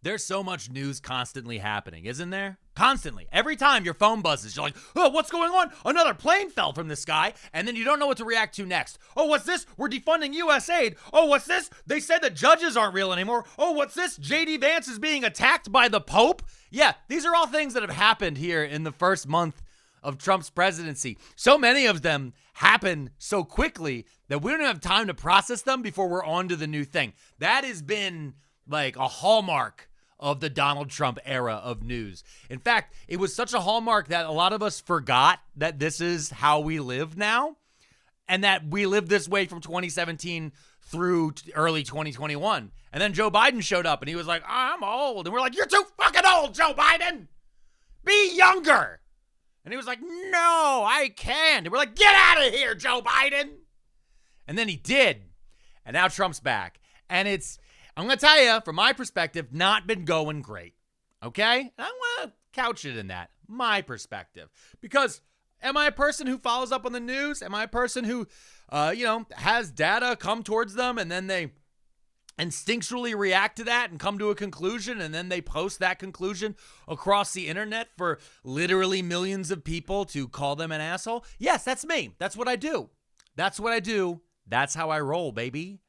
There's so much news constantly happening, isn't there? Constantly. Every time your phone buzzes, you're like, oh, what's going on? Another plane fell from the sky, and then you don't know what to react to next. Oh, what's this? We're defunding U.S. aid. Oh, what's this? They said that judges aren't real anymore. Oh, what's this? J.D. Vance is being attacked by the Pope. Yeah, these are all things that have happened here in the first month of Trump's presidency. So many of them happen so quickly that we don't have time to process them before we're on to the new thing. That has been like a hallmark of the Donald Trump era of news. In fact, it was such a hallmark that a lot of us forgot that this is how we live now, and that we lived this way from 2017 through early 2021. And then Joe Biden showed up and he was like, I'm old. And we're like, you're too fucking old, Joe Biden. Be younger. And he was like, no, I can't. And we're like, get out of here, Joe Biden. And then he did. And now Trump's back. And I'm going to tell you, from my perspective, not been going great. Okay? And I want to couch it in that, my perspective. Because am I a person who follows up on the news? Am I a person who, has data come towards them and then they instinctually react to that and come to a conclusion, and then they post that conclusion across the internet for literally millions of people to call them an asshole? Yes, that's me. That's what I do. That's what I do. That's how I roll, baby.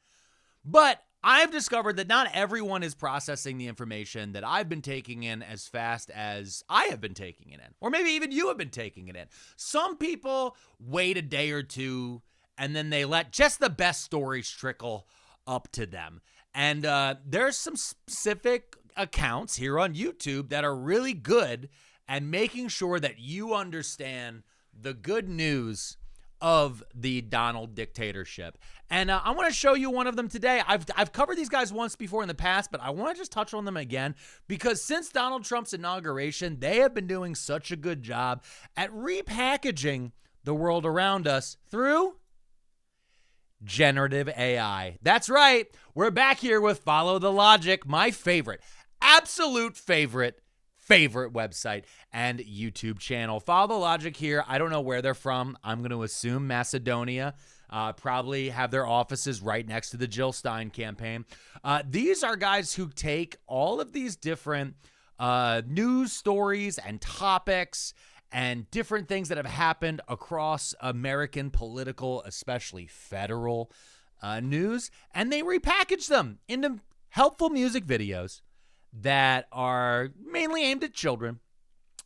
But I've discovered that not everyone is processing the information that I've been taking in as fast as I have been taking it in, or maybe even you have been taking it in. Some people wait a day or two and then they let just the best stories trickle up to them. And there's some specific accounts here on YouTube that are really good at making sure that you understand the good news of the Donald dictatorship. And I want to show you one of them today. I've covered these guys once before in the past, but I want to just touch on them again because since Donald Trump's inauguration, they have been doing such a good job at repackaging the world around us through generative AI. That's right. We're back here with Follow the Logic, my favorite, absolute favorite website and YouTube channel. Follow the Logic here. I don't know where they're from. I'm going to assume Macedonia. Probably have their offices right next to the Jill Stein campaign. These are guys who take all of these different news stories and topics and different things that have happened across American political, especially federal news, and they repackage them into helpful music videos that are mainly aimed at children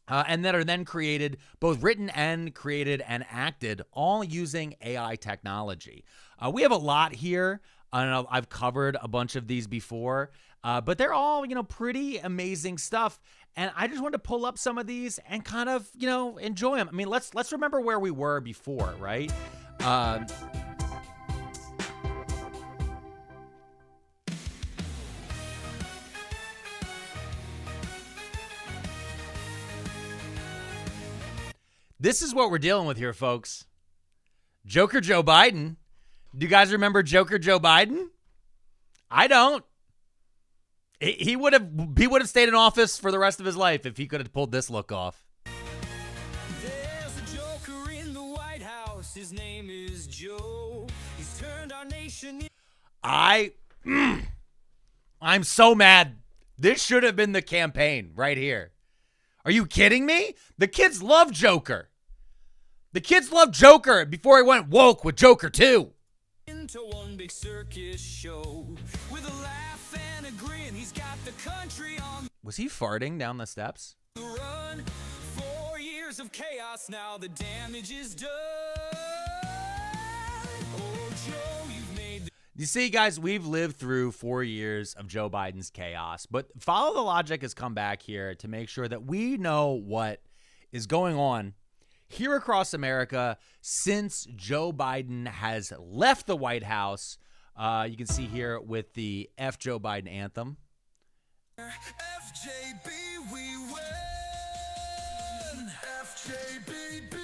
and that are then created, both written and created and acted, all using AI technology. We have a lot here. I don't know, I've covered a bunch of these before, but they're all, pretty amazing stuff. And I just wanted to pull up some of these and kind of, enjoy them. I mean, let's remember where we were before, right? This is what we're dealing with here, folks. Joker Joe Biden. Do you guys remember Joker Joe Biden? I don't. He would have stayed in office for the rest of his life if he could have pulled this look off. There's a joker in the White House. His name is Joe. He's turned our nation. I'm so mad. This should have been the campaign right here. Are you kidding me? The kids love Joker. The kids love Joker before he went woke with Joker 2. Into one big circus show with a laugh and a grin. He's got the country on Was he farting down the steps? the run. 4 years of chaos, now the damage is done. Oh, Joe, you've made the You see, guys, we've lived through 4 years of Joe Biden's chaos, but Follow the Logic has come back here to make sure that we know what is going on here across America since Joe Biden has left the White House. You can see here with the F Joe Biden anthem. FJB, we win. FJBB,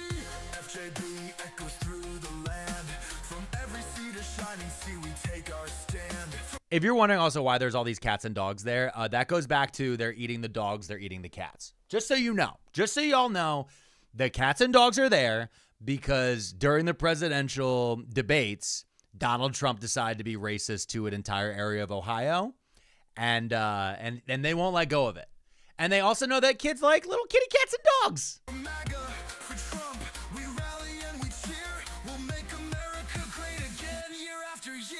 FJB echoes through the land. From every cedar shining sea, we take our stand. If you're wondering also why there's all these cats and dogs there, that goes back to they're eating the dogs, they're eating the cats. Just so you know, just so y'all know, the cats and dogs are there because during the presidential debates, Donald Trump decided to be racist to an entire area of Ohio. and they won't let go of it. And they also know that kids like little kitty cats and dogs. MAGA for Trump, we rally and we cheer. We'll make America great again year after year.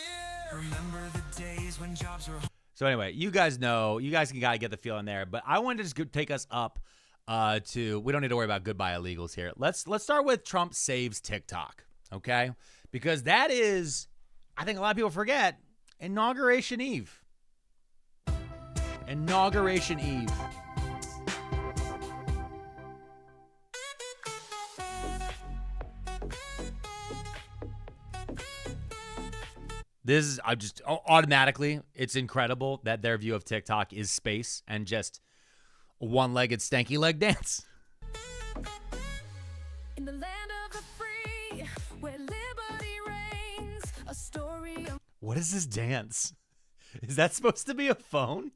Remember the days when jobs were. So anyway, you guys can gotta get the feeling there. But I wanted to just take us up to, we don't need to worry about goodbye illegals here. Let's start with Trump saves TikTok, okay? Because that is, I think a lot of people forget, Inauguration Eve. Inauguration Eve. This is, I just automatically, it's incredible that their view of TikTok is space and just a one-legged stanky leg dance. In the land of the free, where liberty reigns, a story of What is this dance? Is that supposed to be a phone?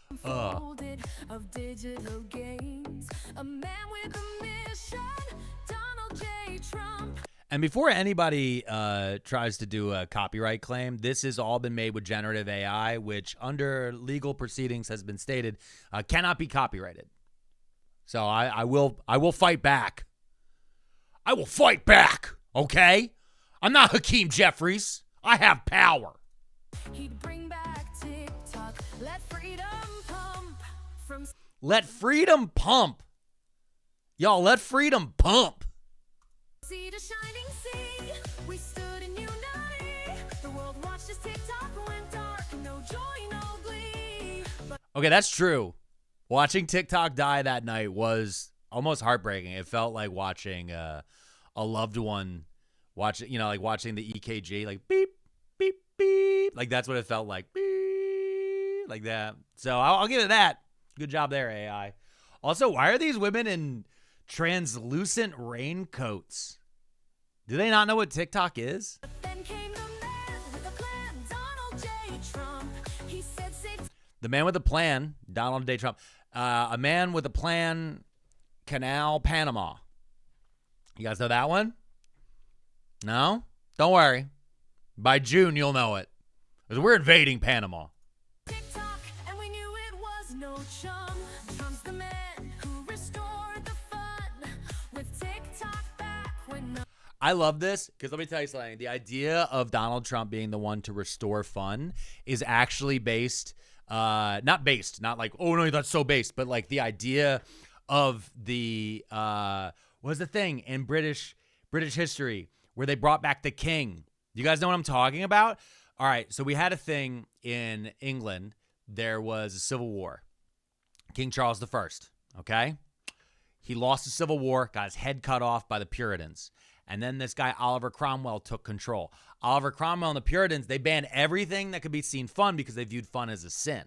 unfolded of digital gains, a man with a mission, Donald J. Trump. And before anybody tries to do a copyright claim, this has all been made with generative AI, which under legal proceedings has been stated cannot be copyrighted. So I will fight back. I will fight back, okay? I'm not Hakeem Jeffries. I have power. He'd bring back TikTok, let freedom pump from Let freedom pump. Y'all, let freedom pump. sea to shining sea. We stood in unity. The world watched as TikTok went dark. No joy, no glee. But Okay, that's true. Watching TikTok die that night was almost heartbreaking. It felt like watching a loved one watching, like watching the EKG, like beep, beep, beep. Like that's what it felt like. Beep, like that. So I'll give it that. Good job there, AI. Also, why are these women in translucent raincoats? Do they not know what TikTok is? then came the man with a plan, Donald J. Trump. He said six. The man with a plan, Donald J. Trump. A man with a plan, Canal Panama. You guys know that one? No? Don't worry. By June, you'll know it. 'Cause we're invading Panama. TikTok, and we knew it was no chum. Trump's the man who restored the fun with TikTok back when no. I love this because let me tell you something. The idea of Donald Trump being the one to restore fun is actually based, not like, oh no, that's so based, but like the idea of the, what was the thing in British history where they brought back the king? You guys know what I'm talking about? All right, so we had a thing in England. There was a civil war. King Charles I, okay? He lost the civil war, got his head cut off by the Puritans. And then this guy, Oliver Cromwell, took control. Oliver Cromwell and the Puritans, they banned everything that could be seen fun because they viewed fun as a sin,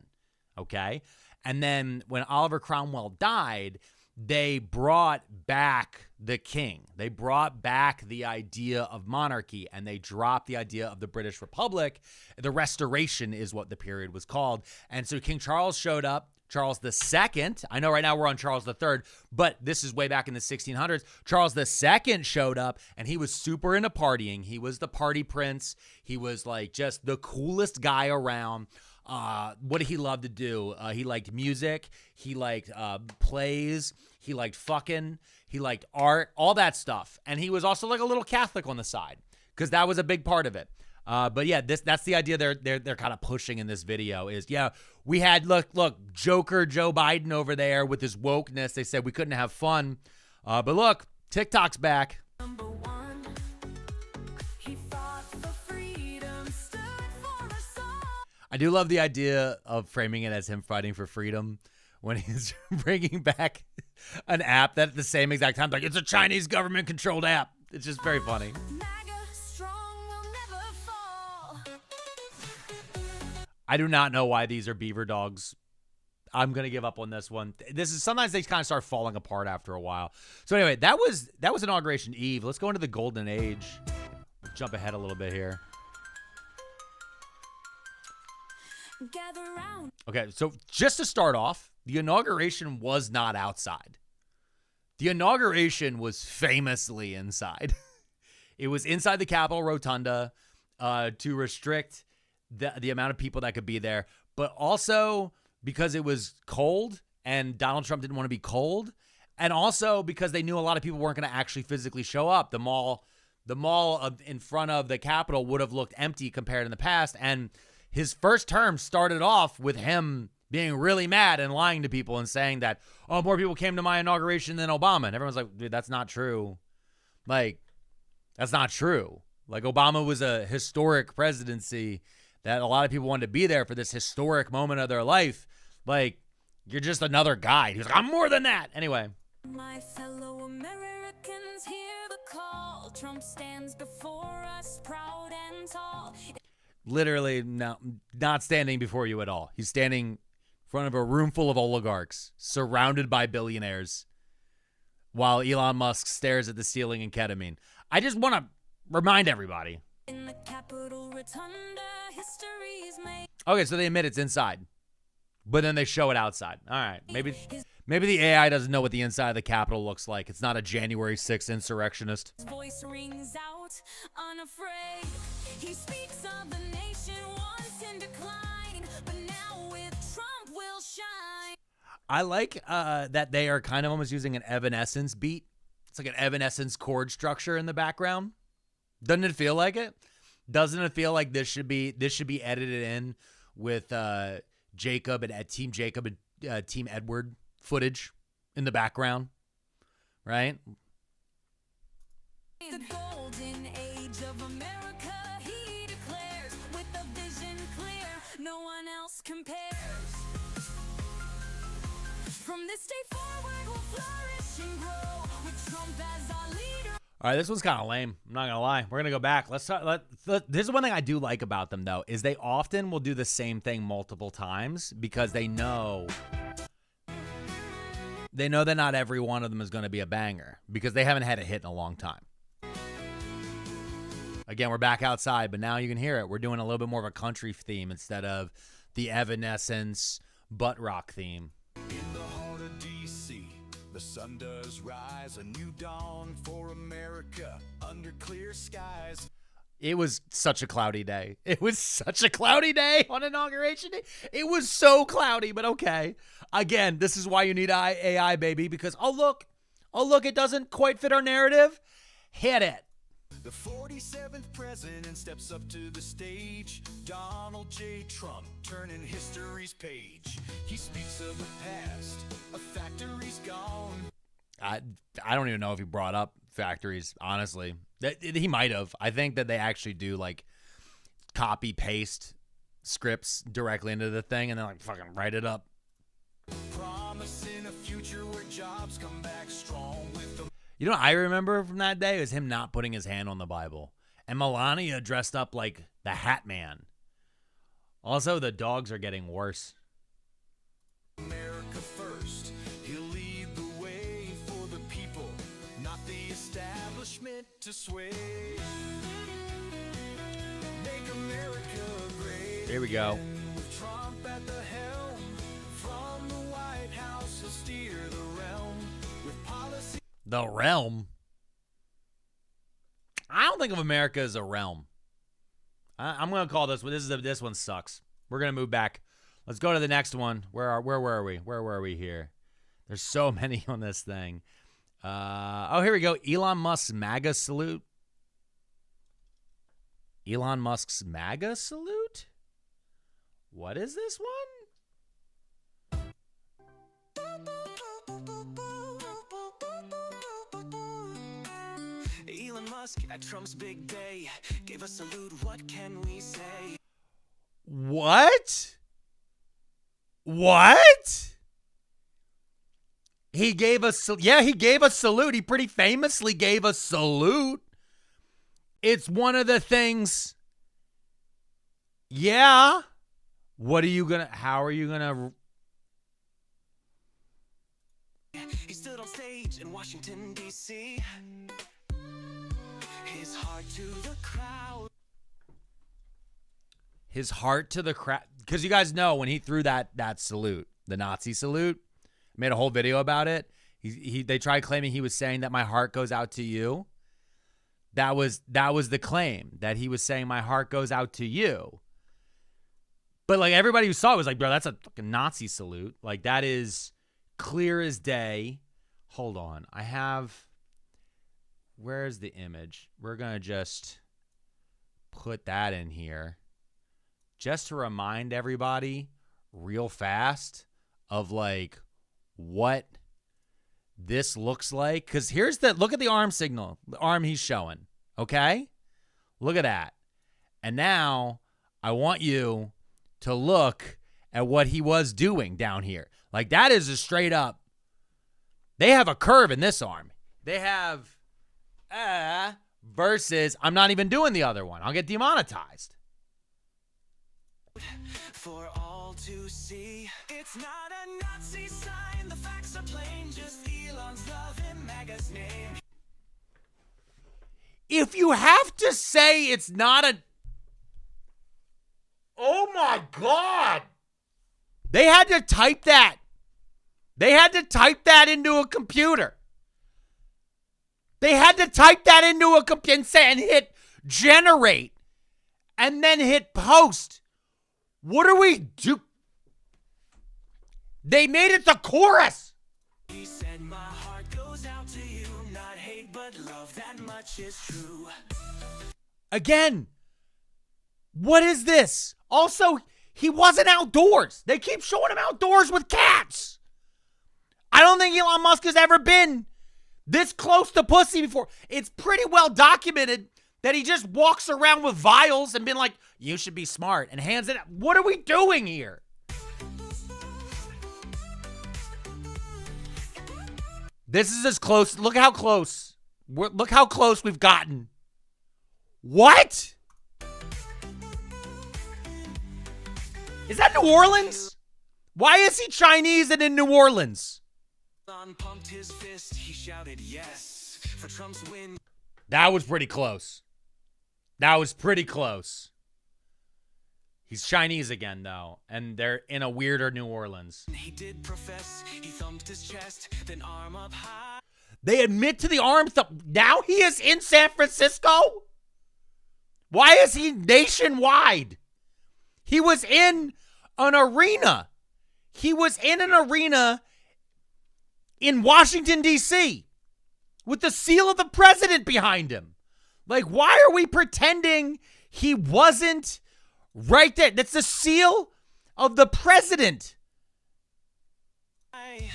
okay? And then when Oliver Cromwell died, they brought back the king. They brought back the idea of monarchy, and they dropped the idea of the British Republic. The Restoration is what the period was called. And so King Charles showed up. Charles II, I know right now we're on Charles III, but this is way back in the 1600s. Charles II showed up, and he was super into partying. He was the party prince. He was like just the coolest guy around. What did he love to do? He liked music. He liked plays. He liked fucking. He liked art, all that stuff. And he was also like a little Catholic on the side because that was a big part of it. But yeah, that's the idea they're kind of pushing in this video is, yeah, we had, look, Joker Joe Biden over there with his wokeness. They said we couldn't have fun. But look, TikTok's back. Number one, he fought for freedom, stood for us all. I do love the idea of framing it as him fighting for freedom when he's bringing back an app that at the same exact time, like, it's a Chinese government controlled app. It's just very funny. MAGA strong will never fall. I do not know why these are beaver dogs. I'm going to give up on this one. This is sometimes they kind of start falling apart after a while. So anyway, that was Inauguration Eve. Let's go into the Golden Age. Jump ahead a little bit here. Gather round. Okay, so just to start off, the inauguration was not outside. The inauguration was famously inside. It was inside the Capitol Rotunda to restrict the amount of people that could be there, but also because it was cold and Donald Trump didn't want to be cold, and also because they knew a lot of people weren't going to actually physically show up. The mall in front of the Capitol would have looked empty compared in the past, and his first term started off with him being really mad and lying to people and saying that, oh, more people came to my inauguration than Obama. And everyone's like, dude, that's not true. Like, that's not true. Like, Obama was a historic presidency that a lot of people wanted to be there for this historic moment of their life. Like, you're just another guy. He was like, I'm more than that. Anyway. My fellow Americans, hear the call. Trump stands before us, proud and tall. Literally not standing before you at all. He's standing in front of a room full of oligarchs, surrounded by billionaires, while Elon Musk stares at the ceiling in ketamine. I just want to remind everybody. In the Capitol Rotunda, history is made. Okay, so they admit it's inside, but then they show it outside. All right, maybe the AI doesn't know what the inside of the Capitol looks like. It's not a January 6th insurrectionist. His voice rings out, unafraid. He speaks of the nation once in decline, but now with Trump will shine. I like that they are kind of almost using an Evanescence beat. It's like an Evanescence chord structure in the background. Doesn't it feel like it? Doesn't it feel like this should be edited in with Jacob and Team Jacob and Team Edward footage in the background, right? The golden age of America, he declares, with a vision clear, no one else compares. From this day forward, we'll flourish and grow with Trump as our leader. All right, this one's kind of lame. I'm not gonna lie. We're gonna go back. Let's talk. This is one thing I do like about them, though, is they often will do the same thing multiple times because they know that not every one of them is going to be a banger because they haven't had a hit in a long time. Again, we're back outside, but now you can hear it. We're doing a little bit more of a country theme instead of the Evanescence butt rock theme. In the heart of DC, the sun does rise, a new dawn for America under clear skies. It was such a cloudy day. It was such a cloudy day on Inauguration Day. It was so cloudy, but okay. Again, this is why you need AI, baby, because, oh, look, it doesn't quite fit our narrative. Hit it. The 47th president steps up to the stage. Donald J. Trump turning history's page. He speaks of the past, a factory's gone. I don't even know if he brought up factories, honestly. He might have. I think that they actually do, like, copy paste scripts directly into the thing and then, like, fucking write it up. Promising a future where jobs come back strong with the... You know what I remember from that day is him not putting his hand on the Bible. And Melania dressed up like the Hat Man. Also, the dogs are getting worse. America first. He'll lead the way for the people, not the establishment to sway. Make America great. Here we go. again. With Trump at the helm, from the White House he'll steer the realm with policy. The realm. I don't think of America as a realm. I'm gonna call this one. This one sucks. We're gonna move back. Let's go to the next one. Where were we? Where were we here? There's so many on this thing. Oh, here we go. Elon Musk's MAGA salute. Elon Musk's MAGA salute? What is this one? Elon Musk at Trump's big day gave a salute. What can we say? What? What? He gave a he gave a salute. He pretty famously gave a salute. It's one of the things. Yeah. What are you gonna? How are you gonna? He stood on stage in Washington, D.C. His heart to the crowd. His heart to the crowd. Because you guys know when he threw that salute, the Nazi salute, made a whole video about it. They tried claiming he was saying that my heart goes out to you. That was the claim, that he was saying my heart goes out to you. But like everybody who saw it was like, bro, that's a fucking Nazi salute. Like that is clear as day. Hold on. Where's the image? We're going to just put that in here just to remind everybody real fast of like what this looks like. Because look at the arm signal, the arm he's showing. Okay? Look at that. And now I want you to look at what he was doing down here. Like that is a straight up. They have a curve in this arm. They have versus I'm not even doing the other one. I'll get demonetized. For all to see, it's not a Nazi sign. The facts are plain, just Elon's love in MAGA's name. If you have to say it's not a... Oh my God. They had to type that. They had to type that into a computer. They had to type that into a computer and hit generate and then hit post. What do we do? They made it the chorus. He said my heart goes out to you, not hate but love, that much is true. Again, what is this? Also, he wasn't outdoors. They keep showing him outdoors with cats. I don't think Elon Musk has ever been this close to pussy before. It's pretty well documented that he just walks around with vials and been like, you should be smart, and hands it out. What are we doing here? This is as close. Look how close. Look how close we've gotten. What? Is that New Orleans? Why is he Chinese and in New Orleans? Elon pumped his fist, he shouted yes for Trump's win. That was pretty close. That was pretty close. He's Chinese again, though, and they're in a weirder New Orleans. He did profess, he thumped his chest, then arm up high. They admit to the arm thump. Now he is in San Francisco? Why is he nationwide? He was in an arena. He was in an arena in Washington, D.C. with the seal of the president behind him. Like, why are we pretending he wasn't right there? That's the seal of the president. A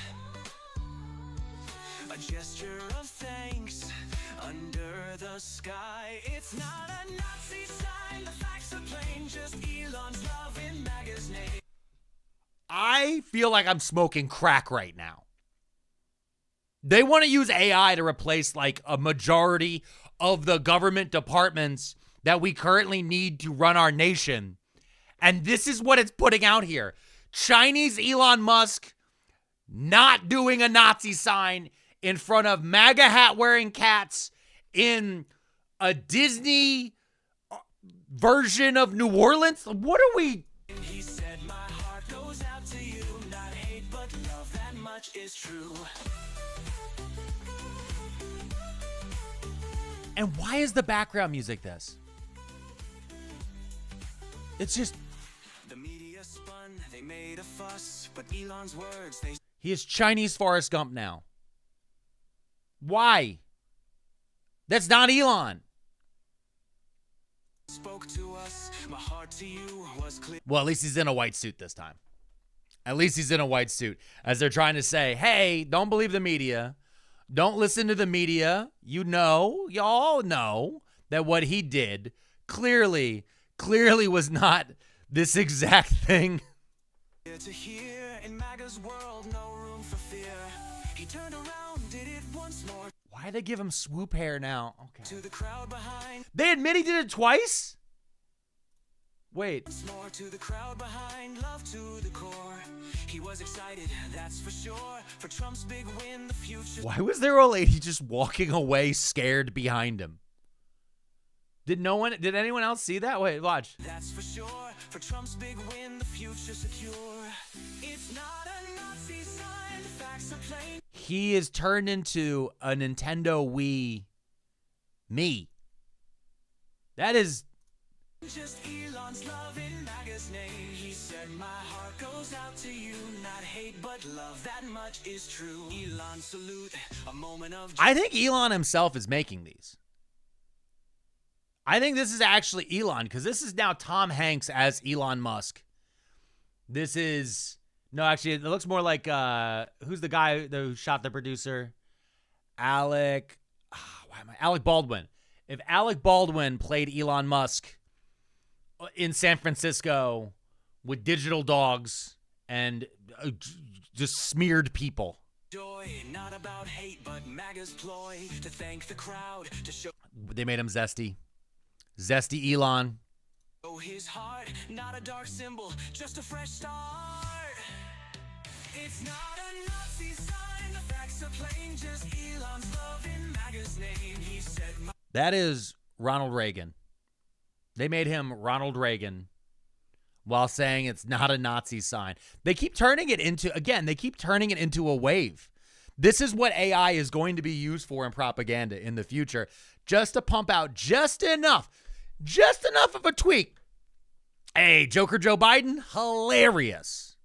gesture of thanks under the sky. It's not a Nazi sign. The facts are plain. Just Elon's love in MAGA's name. I feel like I'm smoking crack right now. They want to use AI to replace like a majority of the government departments that we currently need to run our nation. And this is what it's putting out here. Chinese Elon Musk not doing a Nazi sign in front of MAGA hat wearing cats in a Disney version of New Orleans. What are we? He said my heart goes out to you, not hate but love, that much is true. And why is the background music this? It's just... The media spun, they made a fuss, but Elon's words, they He is Chinese Forrest Gump now. Why? That's not Elon. spoke to us. My heart to you was clear. Well, at least he's in a white suit this time. At least he's in a white suit. As they're trying to say, hey, don't believe the media. Don't listen to the media. Y'all know that what he did clearly was not this exact thing. To hear in MAGA's world, no room for fear. He turned around, did it once more. Why they give him swoop hair now? Okay. To the crowd behind, They admit he did it twice? Wait. once more to the crowd behind, love to the core. He was excited, that's for sure. For Trump's big win, the future. Why was there a lady just walking away scared behind him? Did anyone else see that? Wait, watch. That's for sure. For Trump's big win, the future secure. It's not a Nazi sign, the facts are plain. He is turned into a Nintendo Wii me. That is... Just Elon's love in MAGA's name. He said said, my heart goes out to you, not hate but love, that much is true. Elon salute, a moment of I think Elon himself is making these. I think this is actually Elon, because this is now Tom Hanks as Elon Musk. This is, no, actually, it looks more like, who's the guy who shot the producer? Alec Baldwin. If Alec Baldwin played Elon Musk in San Francisco with digital dogs and just smeared people. joy, not about hate, but MAGA's ploy to thank the crowd, to show They made him zesty. Zesty Elon. his heart, not a dark symbol, just a fresh start. It's not a Nazi sign, the facts are plain, just Elon's love in MAGA's name. He said, That is Ronald Reagan. They made him Ronald Reagan while saying it's not a Nazi sign. They keep turning it into, again, they keep turning it into a wave. This is what AI is going to be used for in propaganda in the future, just to pump out just enough of a tweak. Hey, Joker Joe Biden, hilarious.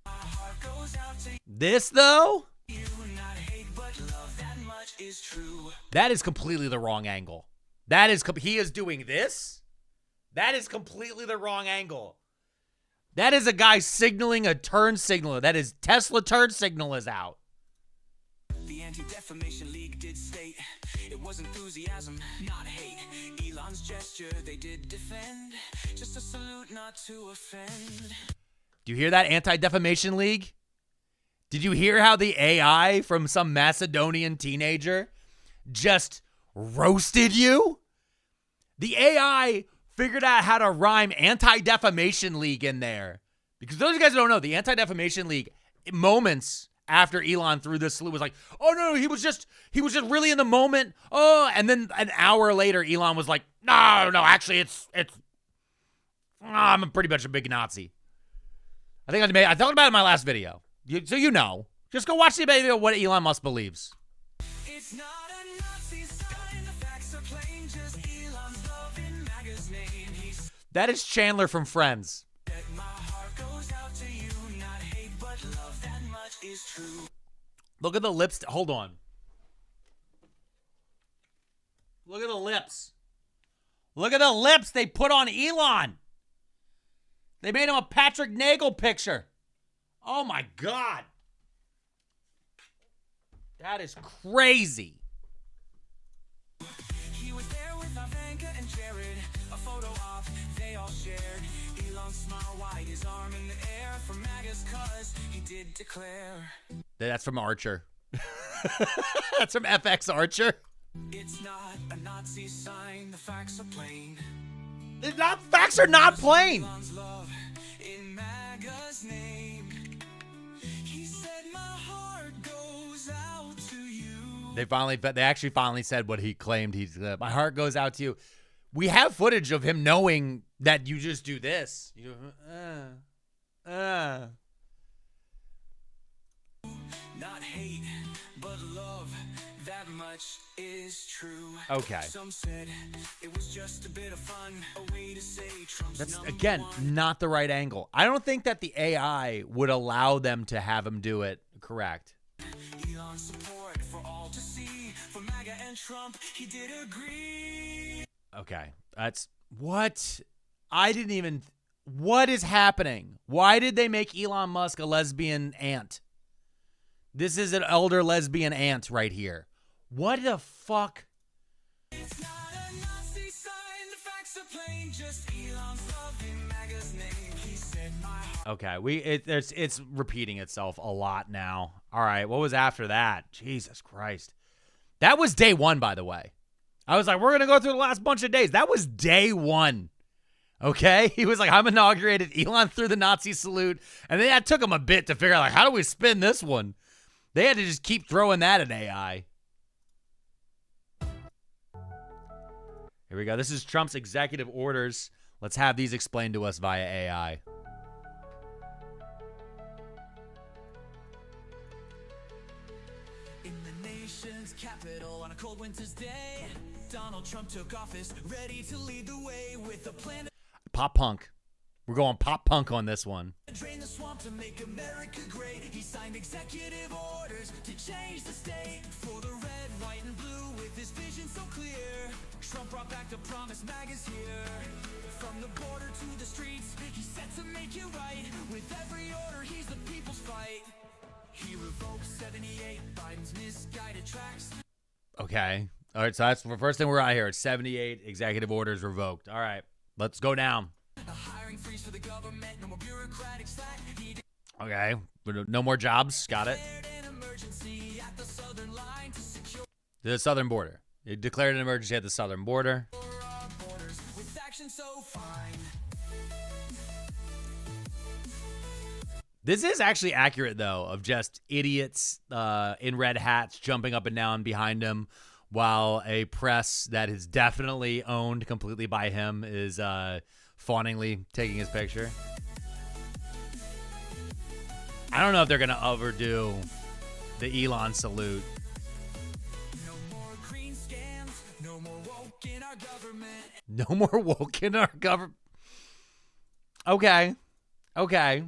my heart goes out to This, though, you, not hate but love, that much is true. that is completely the wrong angle. That is, he is doing this. That is completely the wrong angle. That is a guy signaling a turn signal. That is Tesla turn signal is out. The Anti-Defamation League did state it was enthusiasm, not hate. Elon's gesture they did defend, just a salute not to offend. Do you hear that, Anti-Defamation League? Did you hear how the AI from some Macedonian teenager just roasted you? The AI figured out how to rhyme Anti-Defamation League in there. Because those of you guys who don't know, the Anti-Defamation League, moments after Elon threw this salute, was like, oh no, he was just really in the moment. Oh, and then an hour later, Elon was like, no, actually I'm pretty much a big Nazi. I talked about it in my last video. So you know. Just go watch the video of what Elon Musk believes. It's not a Nazi sign, the facts are plain, just Elon's love in MAGA's name. He said, That is Chandler from Friends. my heart goes out to you, not hate but love, that much is true. Look at the lips. Hold on. Look at the lips. Look at the lips they put on Elon. They made him a Patrick Nagel picture. Oh my God. That is crazy. He was there with Ivanka and Jared, a photo op they all shared. Elon smiled wide, his arm in the air for MAGA's cause he did declare. That's from Archer. That's from FX Archer. It's not a Nazi sign, the facts are plain. Facts are not plain. Elon's love in MAGA's name. He said my heart goes out to you. They actually finally said what he claimed. My heart goes out to you. We have footage of him knowing that you just do this. You Not hate, but love, that much is true. Okay. Some said it was just a bit of fun, a way to say Trump's That's, number again, one. not the right angle. I don't think that the AI would allow them to have him do it correct. Elon's support for all to see, for MAGA and Trump, he did agree. Okay. That's what? What is happening? Why did they make Elon Musk a lesbian aunt? This is an elder lesbian aunt right here. What the fuck? It's not a Nazi sign, the facts are plain, just Elon's love in MAGA's name. He said my heart. Okay, it's repeating itself a lot now. All right, what was after that? Jesus Christ. That was day one, by the way. I was like, we're going to go through the last bunch of days. That was day one. Okay? He was like, I'm inaugurated. Elon threw the Nazi salute. And then that took him a bit to figure out, like, how do we spin this one? They had to just keep throwing that at AI. Here we go. This is Trump's executive orders. Let's have these explained to us via AI. In the nation's capital on a cold winter's day, Donald Trump took office, ready to lead the way with a plan. Pop punk. We're going pop punk on this one. Drain the swamp to make America great. He signed executive orders to change the state for the red, white, and blue with his vision so clear. Trump brought back the promise, MAGA's here. From the border to the streets, he's set to make it right. With every order, he's the people's fight. He revoked 78 Biden's misguided tracks. Okay. All right, so that's the first thing we're out here. It's 78 executive orders revoked. All right, let's go down. A hiring freeze for the government, no more bureaucratic slack. He Okay, no more jobs. Got it. declared an emergency at the southern line to secure The southern border. It declared an emergency at the southern border. our borders with action so fine. This is actually accurate, though, of just idiots in red hats jumping up and down behind him while a press that is definitely owned completely by him is fawningly taking his picture. I don't know if they're going to overdo the Elon salute. No more green scams, no more woke in our government. No more woke in our government. Okay. Okay.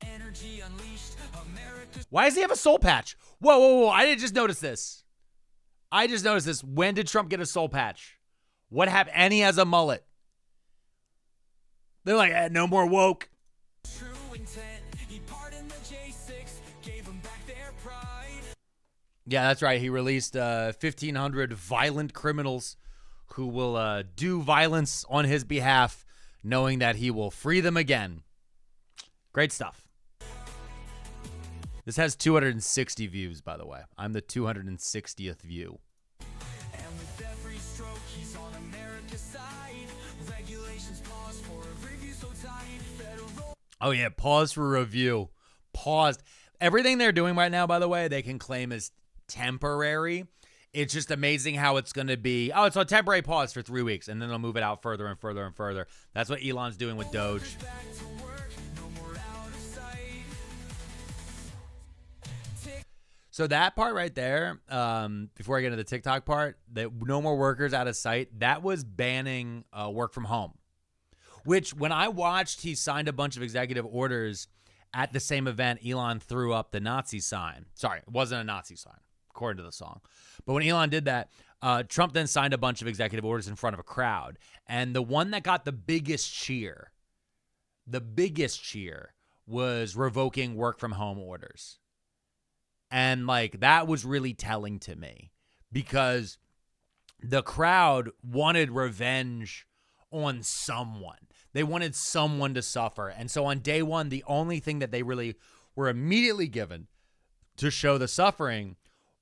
Energy unleashed, America's Why does he have a soul patch? Whoa, whoa, whoa. I didn't just notice this. I just noticed this. When did Trump get a soul patch? What happened? And he has a mullet. They're like, no more woke. true intent. He pardoned the J6, gave them back their pride. Yeah, that's right. He released 1,500 violent criminals who will do violence on his behalf, knowing that he will free them again. Great stuff. This has 260 views, by the way. I'm the 260th view. And with every stroke, he's on America's side. Regulations pause for a review so tight. Federal Oh, yeah. Pause for review. Paused. Everything they're doing right now, by the way, they can claim as temporary. It's just amazing how it's going to be. Oh, it's a temporary pause for 3 weeks, and then they'll move it out further and further and further. That's what Elon's doing with Doge. back to work, no more out of sight. So that part right there, before I get into the TikTok part, that no more workers out of sight, that was banning work from home. Which, when I watched, he signed a bunch of executive orders at the same event. Elon threw up the Nazi sign. Sorry, it wasn't a Nazi sign, according to the song. But when Elon did that, Trump then signed a bunch of executive orders in front of a crowd. And the one that got the biggest cheer was revoking work from home orders. And like that was really telling to me because the crowd wanted revenge on someone. They wanted someone to suffer. And so on day one, the only thing that they really were immediately given to show the suffering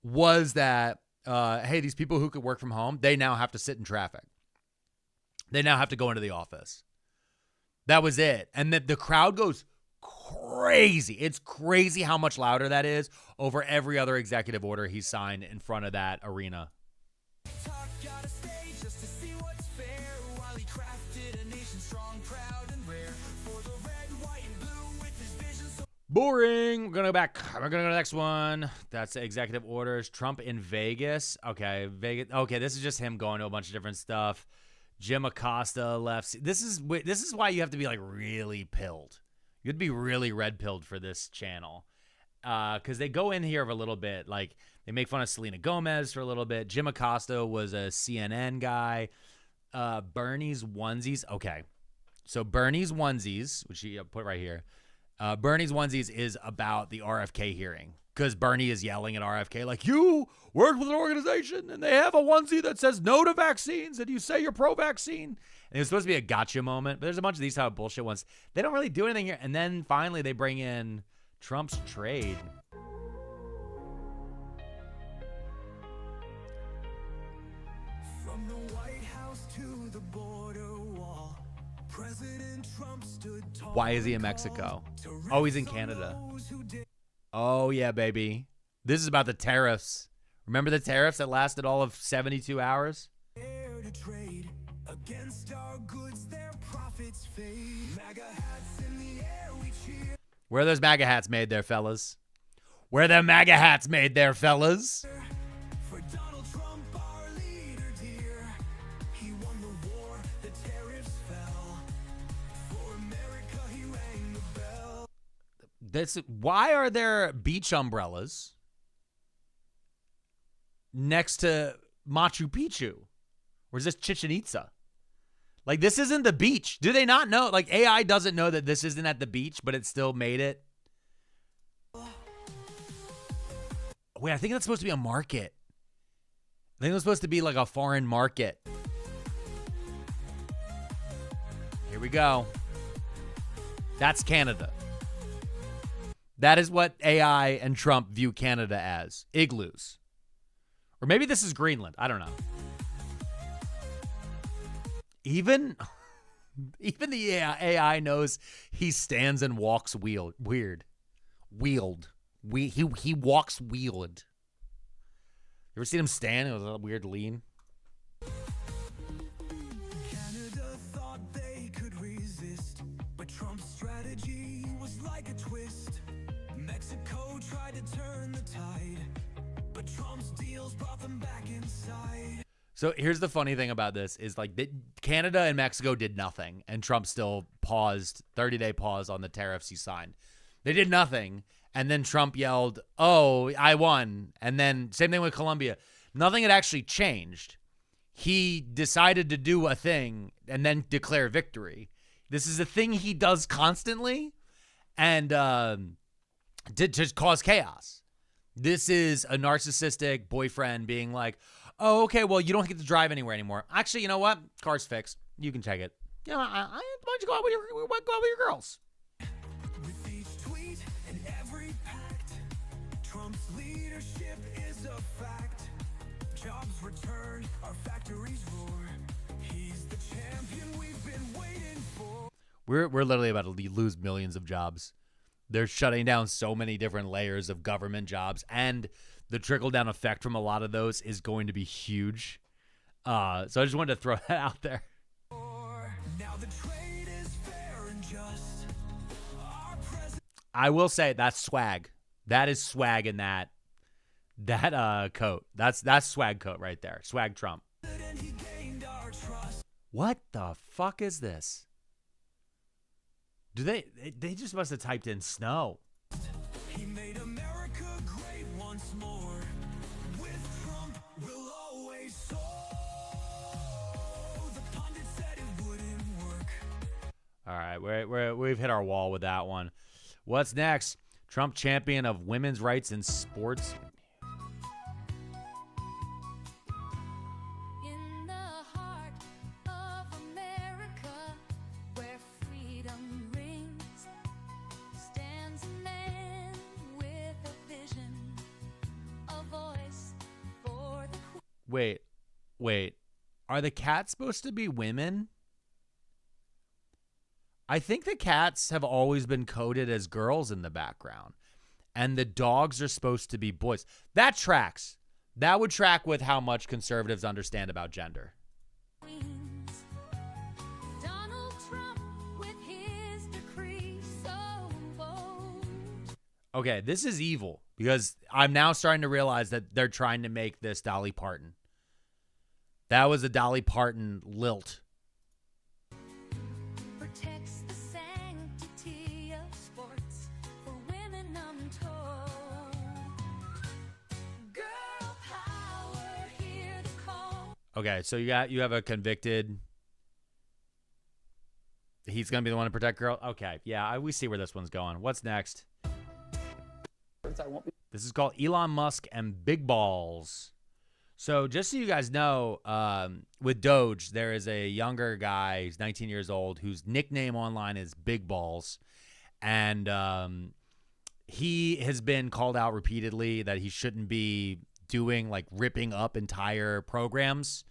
was that, hey, these people who could work from home, they now have to sit in traffic. They now have to go into the office. That was it. And the crowd goes crazy. It's crazy how much louder that is over every other executive order he signed in front of that arena. Talk out of stage just to see what's fair. While he crafted a nation strong, proud, and rare. For the red, white, and blue with his vision so Boring. We're going to go back. We're going to go to the next one. That's executive orders. Trump in Vegas. Okay. Vegas. Okay. This is just him going to a bunch of different stuff. Jim Acosta left. This is why you have to be like really pilled. You'd be really red pilled for this channel. Because they go in here of a little bit. Like they make fun of Selena Gomez for a little bit. Jim Acosta was a CNN guy. Bernie's onesies. Okay. So Bernie's onesies, which you put right here. Bernie's onesies is about the RFK hearing. Because Bernie is yelling at RFK like, you work with an organization and they have a onesie that says no to vaccines and you say you're pro-vaccine. And it was supposed to be a gotcha moment, but there's a bunch of these type of bullshit ones. They don't really do anything here. And then finally they bring in Trump's trade. from the White House to the border wall. President Trump stood tall. Why is he in Mexico? Oh, he's in Canada. Oh, yeah, baby. This is about the tariffs. Remember the tariffs that lasted all of 72 hours? Dare to trade against our goods, their profits fade. MAGA hats in the air, we cheer. Where are those MAGA hats made there, fellas? Where are the MAGA hats made there, fellas? For Donald Trump, our leader dear. He won the war, the tariffs fell. For Why are there beach umbrellas next to Machu Picchu? Or is this Chichen Itza? Like, this isn't the beach. Do they not know? Like, AI doesn't know that this isn't at the beach, but it still made it. Wait, I think that's supposed to be a market. I think it's supposed to be like a foreign market. Here we go. That's Canada. That is what AI and Trump view Canada as. Igloos. Or maybe this is Greenland. I don't know. Even the AI knows he stands and walks weird. Wheeled. He walks wheeled. You ever seen him stand with a weird lean? Canada thought they could resist, but Trump's strategy was like a twist. Mexico tried to turn the tide, but Trump's deals brought them back inside. So here's the funny thing about this is like Canada and Mexico did nothing, and Trump still paused, 30-day pause on the tariffs he signed. They did nothing, and then Trump yelled, "Oh, I won." And then same thing with Colombia. Nothing had actually changed. He decided to do a thing and then declare victory. This is a thing he does constantly, and to cause chaos. This is a narcissistic boyfriend being like, "Oh, okay, well, you don't get to drive anywhere anymore. Actually, you know what? Car's fixed. You can take it. You know, why don't you go out with your girls?" With each tweet and every pact, Trump's leadership is a fact. Jobs return, our factories roar. He's the champion we've been waiting for. We're literally about to lose millions of jobs. They're shutting down so many different layers of government jobs, and the trickle-down effect from a lot of those is going to be huge. So I just wanted to throw that out there. Now the trade is fair and just. Our president I will say that's swag. That is swag in that coat. That's swag coat right there. Swag Trump. he gained our trust. What the fuck is this? Do they just must have typed in snow. He made America great once more. With Trump, we'll always soar. The pundit said it wouldn't work. All right, we've hit our wall with that one. What's next? Trump champion of women's rights in sports. In the heart of America, where freedom rings, stands a man with a vision, a voice for the Wait. Are the cats supposed to be women? I think the cats have always been coded as girls in the background, and the dogs are supposed to be boys. That tracks. That would track with how much conservatives understand about gender. queens. Donald Trump with his decree so bold. Okay, this is evil because I'm now starting to realize that they're trying to make this Dolly Parton. That was a Dolly Parton lilt. Protects the sanctity of sports for women untold. Girl power, hear the call. Okay, so you have a convicted. He's gonna be the one to protect girl. Okay, yeah, we see where this one's going. What's next? This is called Elon Musk and Big Balls. So just so you guys know, with Doge, there is a younger guy, he's 19 years old, whose nickname online is Big Balls. And he has been called out repeatedly that he shouldn't be doing, like, ripping up entire programs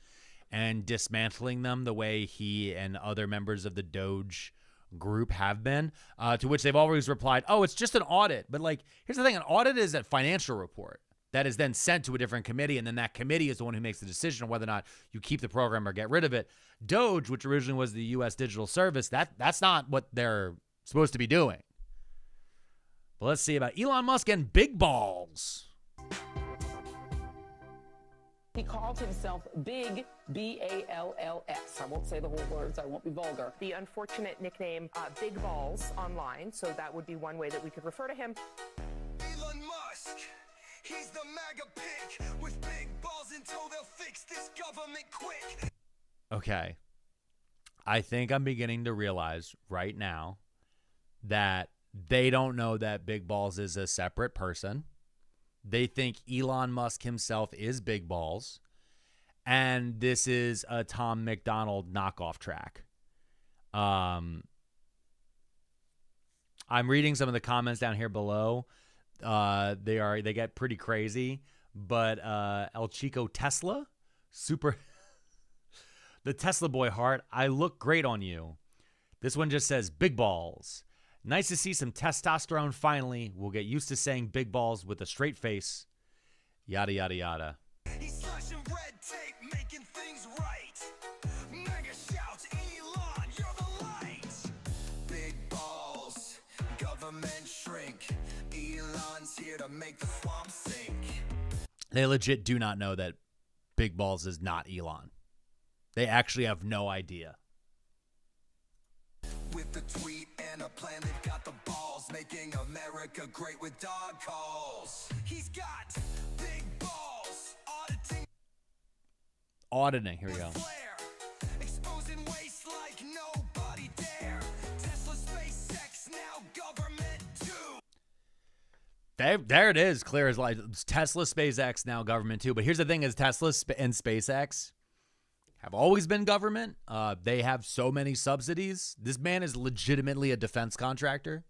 and dismantling them the way he and other members of the Doge group have been, to which they've always replied, "Oh, it's just an audit." But, like, here's the thing, an audit is a financial report that is then sent to a different committee, and then that committee is the one who makes the decision on whether or not you keep the program or get rid of it. Doge, which originally was the U.S. Digital Service, that's not what they're supposed to be doing. But let's see about Elon Musk and Big Balls. He called himself Big B-A-L-L-S. I won't say the whole words. I won't be vulgar. The unfortunate nickname Big Balls online, so that would be one way that we could refer to him. Elon Musk, he's the MAGA pick with big balls until they'll fix this government quick. Okay. I think I'm beginning to realize right now that they don't know that Big Balls is a separate person. They think Elon Musk himself is Big Balls. And this is a Tom McDonald knockoff track. I'm reading some of the comments down here below. They get pretty crazy. But El Chico Tesla, super... The Tesla boy heart, I look great on you. This one just says, Big Balls. Nice to see some testosterone finally. We'll get used to saying big balls with a straight face. Yada, yada, yada. He's slashing red tape, making things right. MAGA shouts, Elon, you're the light. Big balls, government shrink. Elon's here to make the swamp sink. They legit do not know that Big Balls is not Elon. They actually have no idea. With the tweet and a plan, they've got the balls, making America great with dog calls. He's got big balls, Auditing, here we go. flare, exposing waste like nobody dare. Tesla, SpaceX, now government too. There it is, clear as light. Tesla, SpaceX, now government too. But here's the thing: is Tesla and SpaceX have always been government. They have so many subsidies. This man is legitimately a defense contractor.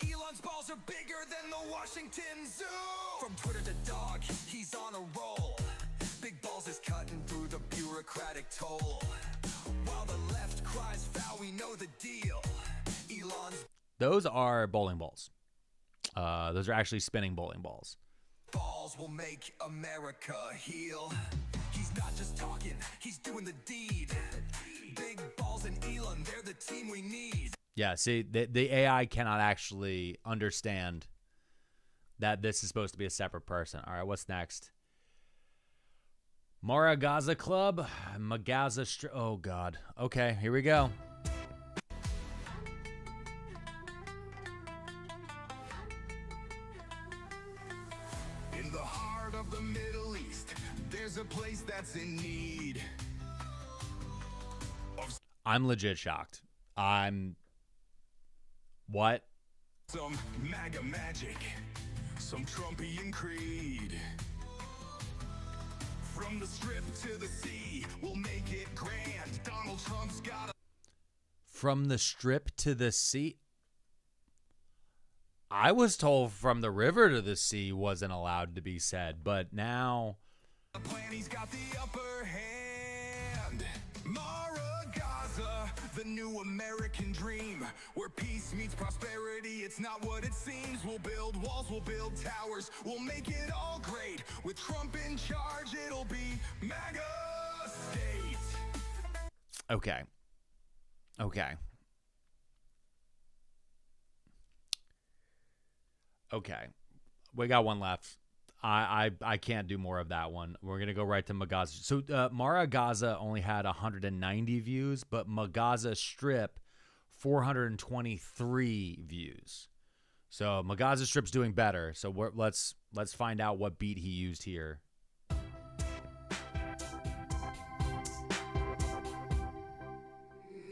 Elon's balls are bigger than the Washington Zoo. From Twitter to dog, he's on a roll. Big balls is cutting through the bureaucratic toll. While the left cries foul, we know the deal. Elon's Those are bowling balls. Those are actually spinning bowling balls. balls will make America heal. He's not just talking, he's doing the deed. Big balls and Elon, they're the team we need. Yeah, see, the AI cannot actually understand that this is supposed to be a separate person. All right, what's next? Mara-Gaza Club, MAGA. Oh, God. Okay, here we go. In the heart of the Middle East, there's a place that's in need. I'm legit shocked. What? Some MAGA magic, some Trumpian creed. From the strip to the sea, we'll make it grand. Donald Trump's got a From the strip to the sea? I was told from the river to the sea wasn't allowed to be said, but now... plan, he's got the upper hand. Mara-Gaza, the new American dream, where peace meets prosperity. It's not what it seems. We'll build walls, we'll build towers, we'll make it all great. With Trump in charge, it'll be MAGA state. Okay. Okay. Okay. We got one left. I can't do more of that one. We're going to go right to Mara-Gaza. So Mara-Gaza only had 190 views, but Mara-Gaza Strip 423 views. So Mara-Gaza Strip's doing better. So let's find out what beat he used here.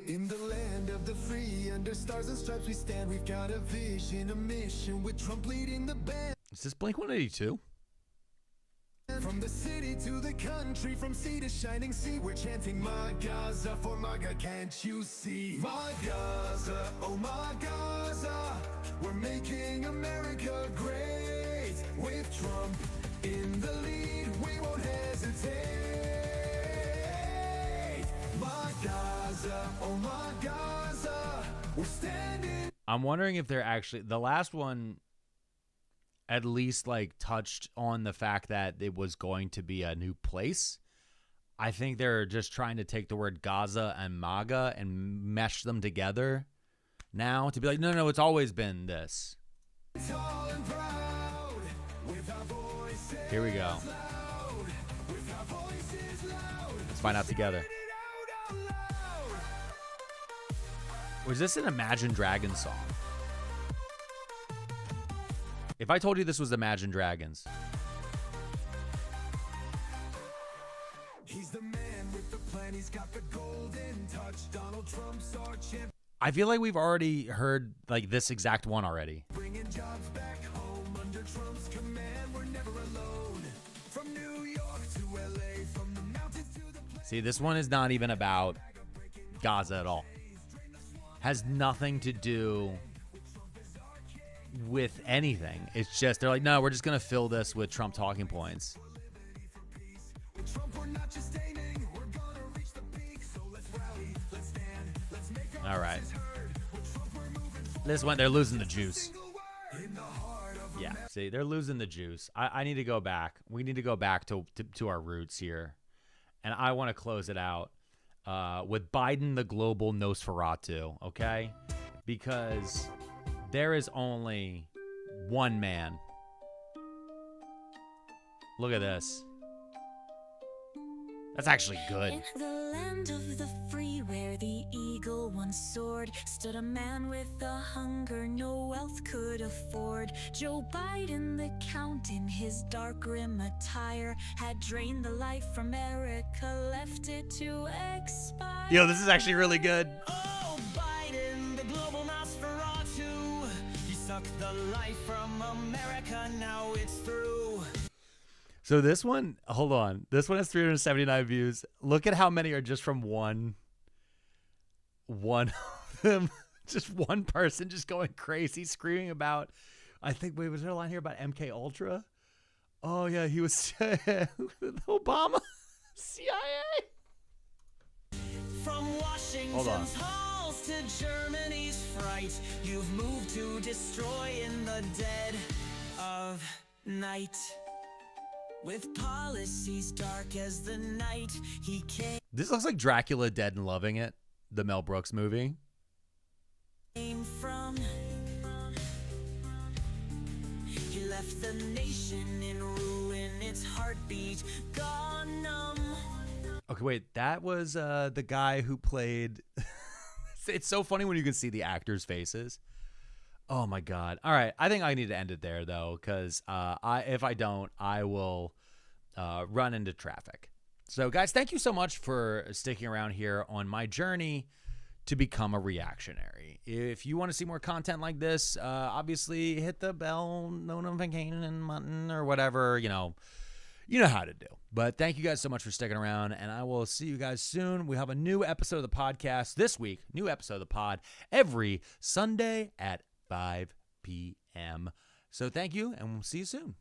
In the land of the free, under stars and stripes we stand. We've got a vision, a mission, with Trump leading the band. Is this Blink-182? From the city to the country, from sea to shining sea, we're chanting Mara-Gaza for MAGA, can't you see? Mara-Gaza, oh Mara-Gaza, we're making America great. With Trump in the lead, we won't hesitate. Mara-Gaza, oh Mara-Gaza, we're standing. I'm wondering if they're actually... The last one at least like touched on the fact that it was going to be a new place. I think they're just trying to take the word Gaza and MAGA and mesh them together now to be like, no, it's always been this. Here we go. Let's find out together. Was this an Imagine Dragons song? If I told you this was Imagine Dragons. He's the man with the plan. He's got the golden touch. Donald Trump's our champ. I feel like we've already heard like this exact one already. Bringing jobs back home under Trump's command. We're never alone. From New York to LA, from the mountains to the plains. See, this one is not even about Gaza at all. Has nothing to do with anything. It's just, they're like, no, we're just going to fill this with Trump talking points. Trump, we're not just aiming. We're gonna reach the peak. So let's rally, let's stand, let's make our All right. voices heard. With Trump, we're moving forward. This one, they're losing the juice. Single word in the heart of Yeah, see, they're losing the juice. I need to go back. We need to go back to our roots here. And I want to close it out with Biden the global Nosferatu, okay? Because there is only one man. Look at this. That's actually good. In the land of the free, where the eagle once soared, stood a man with a hunger no wealth could afford. Joe Biden, the count, in his dark grim attire, had drained the life from America, left it to expire. Yo, this is actually really good. Oh, Biden, the global Nosferatu. He sucked the life from America, now it's through. So this one, hold on. This one has 379 views. Look at how many are just from one of them. Just one person just going crazy, screaming about, I think, wait, was there a line here about MK Ultra? Oh, yeah, he was Obama, CIA. From Hold on. Washington's halls to Germany's fright, you've moved to destroy in the dead of night. With policies dark as the night, he This looks like Dracula Dead and Loving It, the Mel Brooks movie. came from. He left the nation in ruin, its heartbeat gone numb. Okay, wait, that was the guy who played. It's so funny when you can see the actors' faces. Oh my God! All right, I think I need to end it there though, because if I don't, I will run into traffic. So, guys, thank you so much for sticking around here on my journey to become a reactionary. If you want to see more content like this, obviously hit the bell, notification button, or whatever. You know how to do. But thank you guys so much for sticking around, and I will see you guys soon. We have a new episode of the podcast this week. New episode of the pod every Sunday at 5 p.m. So thank you, and we'll see you soon.